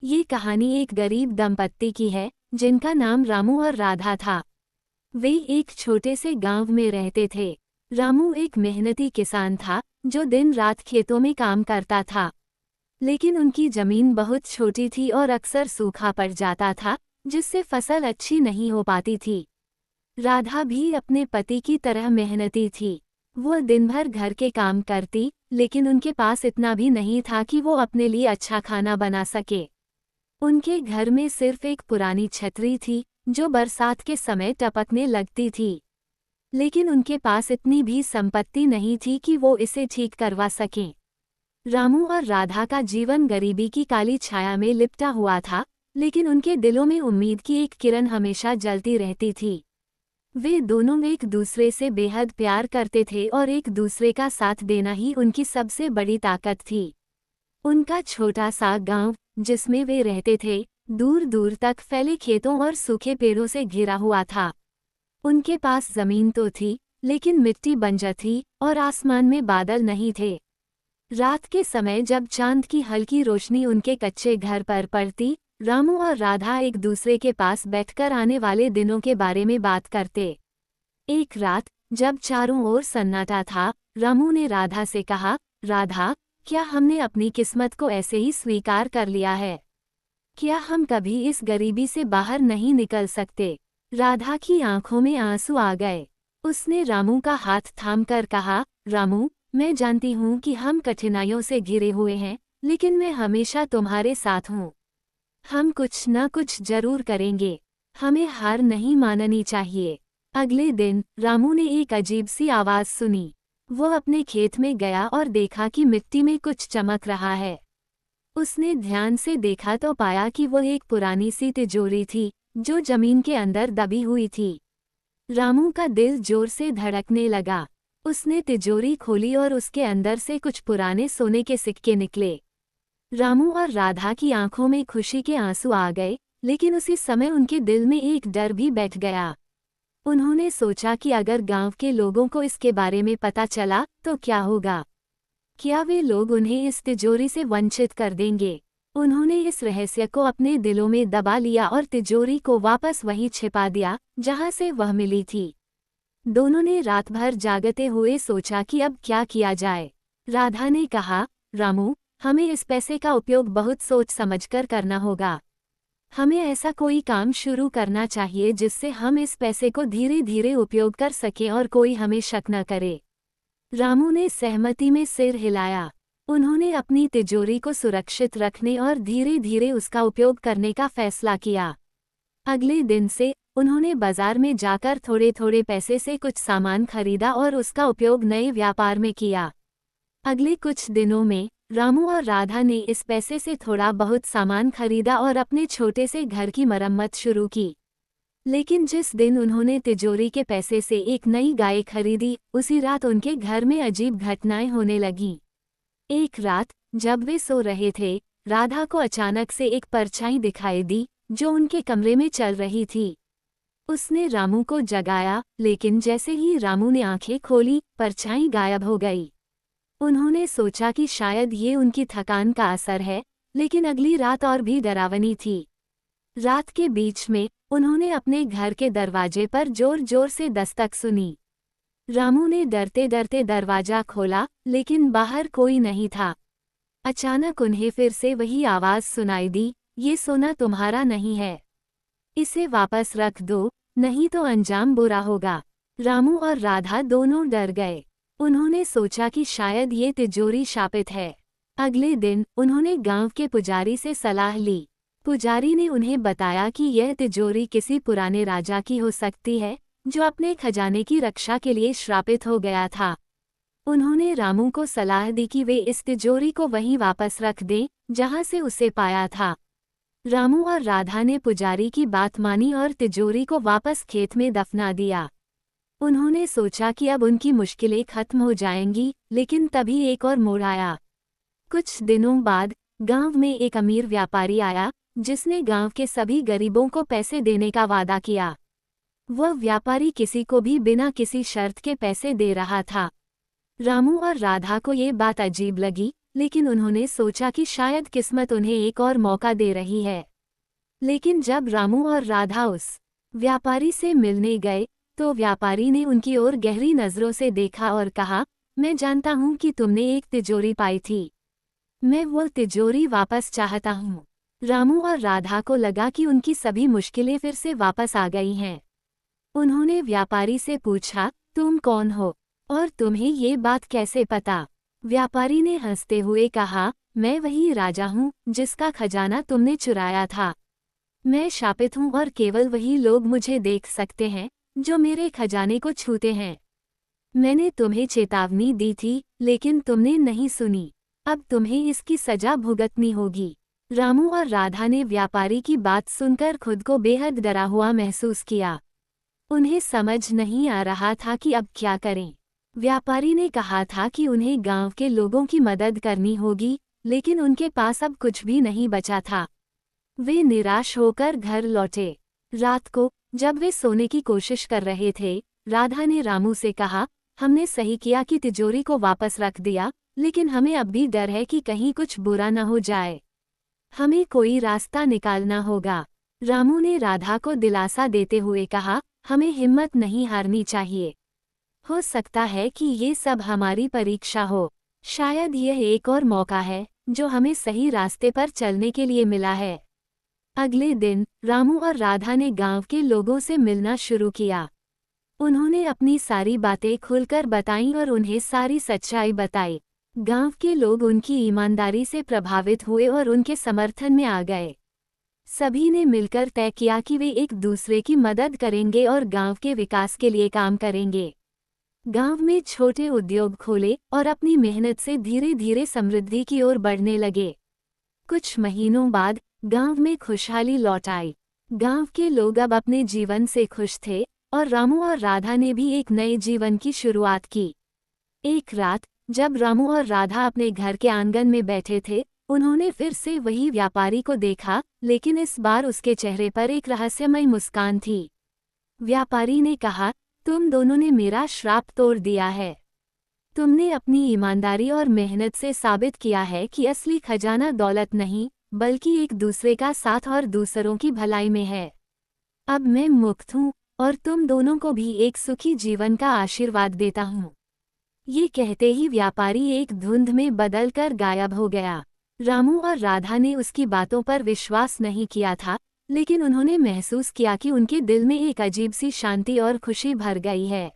ये कहानी एक गरीब दंपत्ति की है जिनका नाम रामू और राधा था। वे एक छोटे से गांव में रहते थे। रामू एक मेहनती किसान था जो दिन रात खेतों में काम करता था, लेकिन उनकी जमीन बहुत छोटी थी और अक्सर सूखा पड़ जाता था, जिससे फसल अच्छी नहीं हो पाती थी। राधा भी अपने पति की तरह मेहनती थी। वो दिन भर घर के काम करती, लेकिन उनके पास इतना भी नहीं था कि वो अपने लिए अच्छा खाना बना सके। उनके घर में सिर्फ एक पुरानी छतरी थी जो बरसात के समय टपकने लगती थी, लेकिन उनके पास इतनी भी संपत्ति नहीं थी कि वो इसे ठीक करवा सकें। रामू और राधा का जीवन गरीबी की काली छाया में लिपटा हुआ था, लेकिन उनके दिलों में उम्मीद की एक किरण हमेशा जलती रहती थी। वे दोनों एक दूसरे से बेहद प्यार करते थे और एक दूसरे का साथ देना ही उनकी सबसे बड़ी ताकत थी। उनका छोटा सा गांव जिसमें वे रहते थे, दूर दूर तक फैले खेतों और सूखे पेड़ों से घिरा हुआ था। उनके पास जमीन तो थी, लेकिन मिट्टी बंजर थी और आसमान में बादल नहीं थे। रात के समय जब चांद की हल्की रोशनी उनके कच्चे घर पर पड़ती, रामू और राधा एक दूसरे के पास बैठकर आने वाले दिनों के बारे में बात करते। एक रात जब चारों ओर सन्नाटा था, रामू ने राधा से कहा, राधा, क्या हमने अपनी किस्मत को ऐसे ही स्वीकार कर लिया है? क्या हम कभी इस गरीबी से बाहर नहीं निकल सकते? राधा की आंखों में आंसू आ गए। उसने रामू का हाथ थामकर कहा, रामू, मैं जानती हूँ कि हम कठिनाइयों से घिरे हुए हैं, लेकिन मैं हमेशा तुम्हारे साथ हूँ। हम कुछ न कुछ जरूर करेंगे। हमें हार नहीं माननी चाहिए। अगले दिन रामू ने एक अजीब सी आवाज सुनी। वो अपने खेत में गया और देखा कि मिट्टी में कुछ चमक रहा है। उसने ध्यान से देखा तो पाया कि वो एक पुरानी सी तिजोरी थी जो जमीन के अंदर दबी हुई थी। रामू का दिल जोर से धड़कने लगा। उसने तिजोरी खोली और उसके अंदर से कुछ पुराने सोने के सिक्के निकले। रामू और राधा की आंखों में खुशी के आंसू आ गए, लेकिन उसी समय उनके दिल में एक डर भी बैठ गया। उन्होंने सोचा कि अगर गांव के लोगों को इसके बारे में पता चला तो क्या होगा? क्या वे लोग उन्हें इस तिजोरी से वंचित कर देंगे? उन्होंने इस रहस्य को अपने दिलों में दबा लिया और तिजोरी को वापस वहीं छिपा दिया जहां से वह मिली थी। दोनों ने रात भर जागते हुए सोचा कि अब क्या किया जाए। राधा ने कहा, रामू, हमें इस पैसे का उपयोग बहुत सोच समझकर करना होगा। हमें ऐसा कोई काम शुरू करना चाहिए जिससे हम इस पैसे को धीरे धीरे उपयोग कर सकें और कोई हमें शक न करे। रामू ने सहमति में सिर हिलाया। उन्होंने अपनी तिजोरी को सुरक्षित रखने और धीरे धीरे उसका उपयोग करने का फैसला किया। अगले दिन से उन्होंने बाजार में जाकर थोड़े थोड़े पैसे से कुछ सामान खरीदा और उसका उपयोग नए व्यापार में किया। अगले कुछ दिनों में रामू और राधा ने इस पैसे से थोड़ा बहुत सामान खरीदा और अपने छोटे से घर की मरम्मत शुरू की। लेकिन जिस दिन उन्होंने तिजोरी के पैसे से एक नई गाय खरीदी, उसी रात उनके घर में अजीब घटनाएं होने लगीं। एक रात जब वे सो रहे थे, राधा को अचानक से एक परछाई दिखाई दी जो उनके कमरे में चल रही थी। उसने रामू को जगाया, लेकिन जैसे ही रामू ने आंखें खोली, परछाई गायब हो गई। उन्होंने सोचा कि शायद ये उनकी थकान का असर है, लेकिन अगली रात और भी डरावनी थी। रात के बीच में उन्होंने अपने घर के दरवाजे पर जोर जोर से दस्तक सुनी। रामू ने डरते डरते दरवाजा खोला, लेकिन बाहर कोई नहीं था। अचानक उन्हें फिर से वही आवाज सुनाई दी, ये सोना तुम्हारा नहीं है। इसे वापस रख दो, नहीं तो अंजाम बुरा होगा। रामू और राधा दोनों डर गए। उन्होंने सोचा कि शायद ये तिजोरी शापित है। अगले दिन उन्होंने गांव के पुजारी से सलाह ली। पुजारी ने उन्हें बताया कि यह तिजोरी किसी पुराने राजा की हो सकती है जो अपने खजाने की रक्षा के लिए श्रापित हो गया था। उन्होंने रामू को सलाह दी कि वे इस तिजोरी को वहीं वापस रख दें जहां से उसे पाया था। रामू और राधा ने पुजारी की बात मानी और तिजोरी को वापस खेत में दफना दिया। उन्होंने सोचा कि अब उनकी मुश्किलें खत्म हो जाएंगी, लेकिन तभी एक और मोड़ आया। कुछ दिनों बाद गांव में एक अमीर व्यापारी आया जिसने गांव के सभी गरीबों को पैसे देने का वादा किया। वह व्यापारी किसी को भी बिना किसी शर्त के पैसे दे रहा था। रामू और राधा को ये बात अजीब लगी, लेकिन उन्होंने सोचा कि शायद किस्मत उन्हें एक और मौका दे रही है। लेकिन जब रामू और राधा उस व्यापारी से मिलने गए तो व्यापारी ने उनकी ओर गहरी नज़रों से देखा और कहा, मैं जानता हूँ कि तुमने एक तिजोरी पाई थी। मैं वो तिजोरी वापस चाहता हूँ। रामू और राधा को लगा कि उनकी सभी मुश्किलें फिर से वापस आ गई हैं। उन्होंने व्यापारी से पूछा, तुम कौन हो और तुम्हें ये बात कैसे पता? व्यापारी ने हंसते हुए कहा, मैं वही राजा हूँ जिसका खजाना तुमने चुराया था। मैं शापित हूँ और केवल वही लोग मुझे देख सकते हैं जो मेरे खजाने को छूते हैं। मैंने तुम्हें चेतावनी दी थी लेकिन तुमने नहीं सुनी। अब तुम्हें इसकी सजा भुगतनी होगी। रामू और राधा ने व्यापारी की बात सुनकर खुद को बेहद डरा हुआ महसूस किया। उन्हें समझ नहीं आ रहा था कि अब क्या करें। व्यापारी ने कहा था कि उन्हें गांव के लोगों की मदद करनी होगी, लेकिन उनके पास अब कुछ भी नहीं बचा था। वे निराश होकर घर लौटे। रात को जब वे सोने की कोशिश कर रहे थे, राधा ने रामू से कहा, हमने सही किया कि तिजोरी को वापस रख दिया, लेकिन हमें अब भी डर है कि कहीं कुछ बुरा न हो जाए। हमें कोई रास्ता निकालना होगा। रामू ने राधा को दिलासा देते हुए कहा, हमें हिम्मत नहीं हारनी चाहिए। हो सकता है कि ये सब हमारी परीक्षा हो। शायद यह एक और मौका है जो हमें सही रास्ते पर चलने के लिए मिला है। अगले दिन रामू और राधा ने गांव के लोगों से मिलना शुरू किया। उन्होंने अपनी सारी बातें खुलकर बताईं और उन्हें सारी सच्चाई बताई। गांव के लोग उनकी ईमानदारी से प्रभावित हुए और उनके समर्थन में आ गए। सभी ने मिलकर तय किया कि वे एक दूसरे की मदद करेंगे और गांव के विकास के लिए काम करेंगे। गांव में छोटे उद्योग खोले और अपनी मेहनत से धीरे धीरे समृद्धि की ओर बढ़ने लगे। कुछ महीनों बाद गांव में खुशहाली लौट आई। गांव के लोग अब अपने जीवन से खुश थे और रामू और राधा ने भी एक नए जीवन की शुरुआत की। एक रात जब रामू और राधा अपने घर के आंगन में बैठे थे, उन्होंने फिर से वही व्यापारी को देखा, लेकिन इस बार उसके चेहरे पर एक रहस्यमय मुस्कान थी। व्यापारी ने कहा, तुम दोनों ने मेरा श्राप तोड़ दिया है। तुमने अपनी ईमानदारी और मेहनत से साबित किया है कि असली खजाना दौलत नहीं, बल्कि एक दूसरे का साथ और दूसरों की भलाई में है। अब मैं मुक्त हूँ और तुम दोनों को भी एक सुखी जीवन का आशीर्वाद देता हूँ। ये कहते ही व्यापारी एक धुंध में बदलकर गायब हो गया। रामू और राधा ने उसकी बातों पर विश्वास नहीं किया था, लेकिन उन्होंने महसूस किया कि उनके दिल में एक अजीब सी शांति और खुशी भर गई है।